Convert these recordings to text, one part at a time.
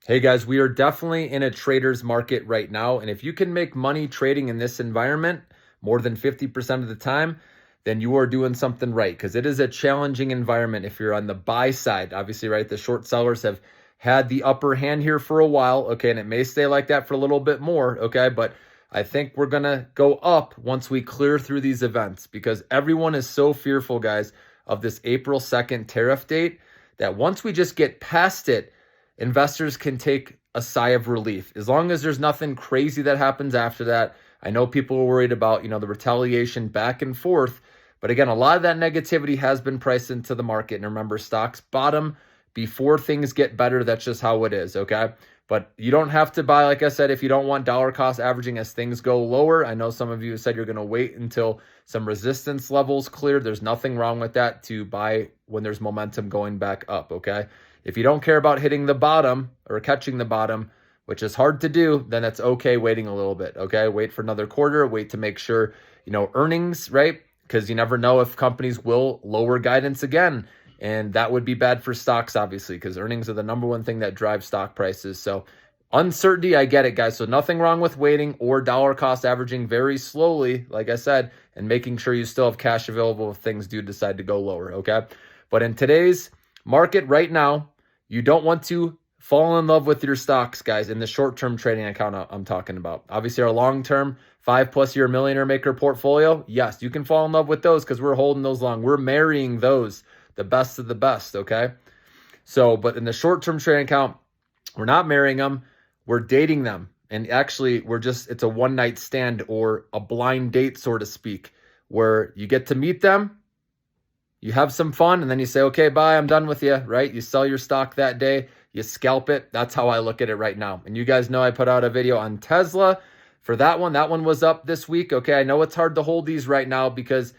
Hey guys, we are definitely in a trader's market right now. And if you can make money trading in this environment more than 50% of the time, then you are doing something right because it is a challenging environment if you're on the buy side. Obviously, right? The short sellers have had the upper hand here for a while, okay? And it may stay like that for a little bit more, okay? But I think we're going to go up once we clear through these events because everyone is so fearful, guys, of this April 2nd tariff date that once we just get past it, investors can take a sigh of relief. As long as there's nothing crazy that happens after that. I know people are worried about, the retaliation back and forth. But again, a lot of that negativity has been priced into the market. And remember, stocks bottom before things get better. That's just how it is, okay? But you don't have to buy, like I said, if you don't want dollar cost averaging as things go lower. I know some of you said you're going to wait until some resistance levels clear. There's nothing wrong with that to buy when there's momentum going back up, okay? If you don't care about hitting the bottom or catching the bottom, which is hard to do, then it's okay waiting a little bit, okay? Wait for another quarter, wait to make sure, earnings, right? Because you never know if companies will lower guidance again. And that would be bad for stocks, obviously, because earnings are the number one thing that drives stock prices. So uncertainty, I get it, guys. So nothing wrong with waiting or dollar cost averaging very slowly, like I said, and making sure you still have cash available if things do decide to go lower, okay? But in today's market right now, you don't want to fall in love with your stocks, guys, in the short-term trading account I'm talking about. Obviously, our long-term 5+ year millionaire maker portfolio, yes, you can fall in love with those because we're holding those long. We're marrying those, the best of the best, okay? So, but in the short-term trading account, we're not marrying them. We're dating them. And actually, it's a one-night stand or a blind date, so to speak, where you get to meet them, you have some fun, and then you say, okay, bye, I'm done with you, right? You sell your stock that day, you scalp it. That's how I look at it right now. And you guys know I put out a video on Tesla for that one. That one was up this week, okay? I know it's hard to hold these right now because,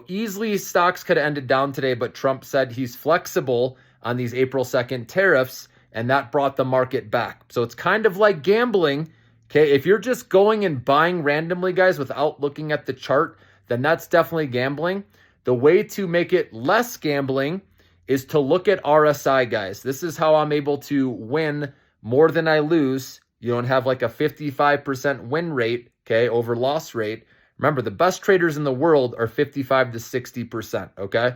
easily stocks could have ended down today, but Trump said he's flexible on these April 2nd tariffs, and that brought the market back. So it's kind of like gambling, okay? If you're just going and buying randomly, guys, without looking at the chart, then that's definitely gambling. The way to make it less gambling is to look at RSI, guys. This is how I'm able to win more than I lose. You don't have like a 55% win rate, okay, over loss rate. Remember, the best traders in the world are 55 to 60%, okay?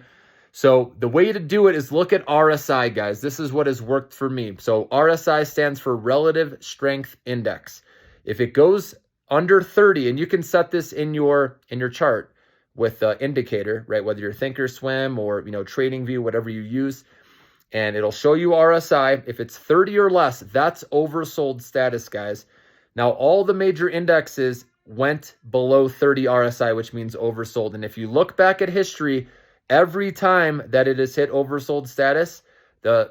So the way to do it is look at RSI, guys. This is what has worked for me. So RSI stands for Relative Strength Index. If it goes under 30, and you can set this in your chart with the indicator, right? Whether you're Thinkorswim or, TradingView, whatever you use, and it'll show you RSI. If it's 30 or less, that's oversold status, guys. Now, all the major indexes went below 30 RSI, which means oversold. And if you look back at history, every time that it has hit oversold status, the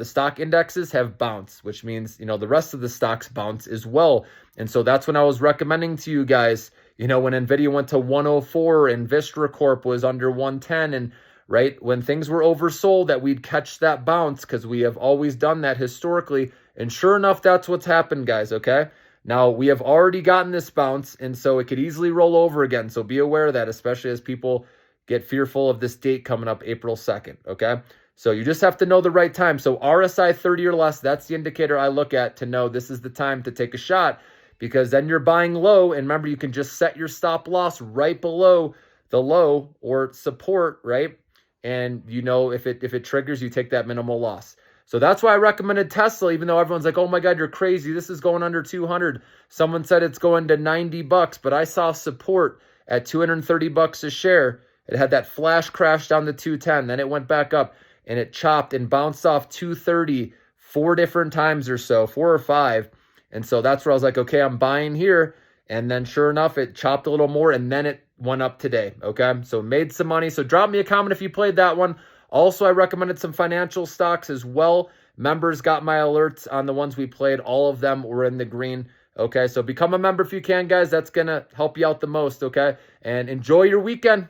stock indexes have bounced, which means, the rest of the stocks bounce as well. And so that's when I was recommending to you guys, when NVIDIA went to 104 and Vistra Corp was under 110, and right when things were oversold, that we'd catch that bounce because we have always done that historically. And sure enough, that's what's happened, guys, okay? Now, we have already gotten this bounce, and so it could easily roll over again. So be aware of that, especially as people get fearful of this date coming up April 2nd, okay? So you just have to know the right time. So RSI 30 or less, that's the indicator I look at to know this is the time to take a shot, because then you're buying low. And remember, you can just set your stop loss right below the low or support, right? And if it triggers, you take that minimal loss. So that's why I recommended Tesla, even though everyone's like, oh my God, you're crazy. This is going under 200. Someone said it's going to $90, but I saw support at $230 a share. It had that flash crash down to 210. Then it went back up and it chopped and bounced off 230 4 different times or so, 4 or 5. And so that's where I was like, okay, I'm buying here. And then sure enough, it chopped a little more and then it went up today, okay? So made some money. So drop me a comment if you played that one. Also, I recommended some financial stocks as well. Members got my alerts on the ones we played. All of them were in the green, okay? So become a member if you can, guys. That's going to help you out the most, okay? And enjoy your weekend.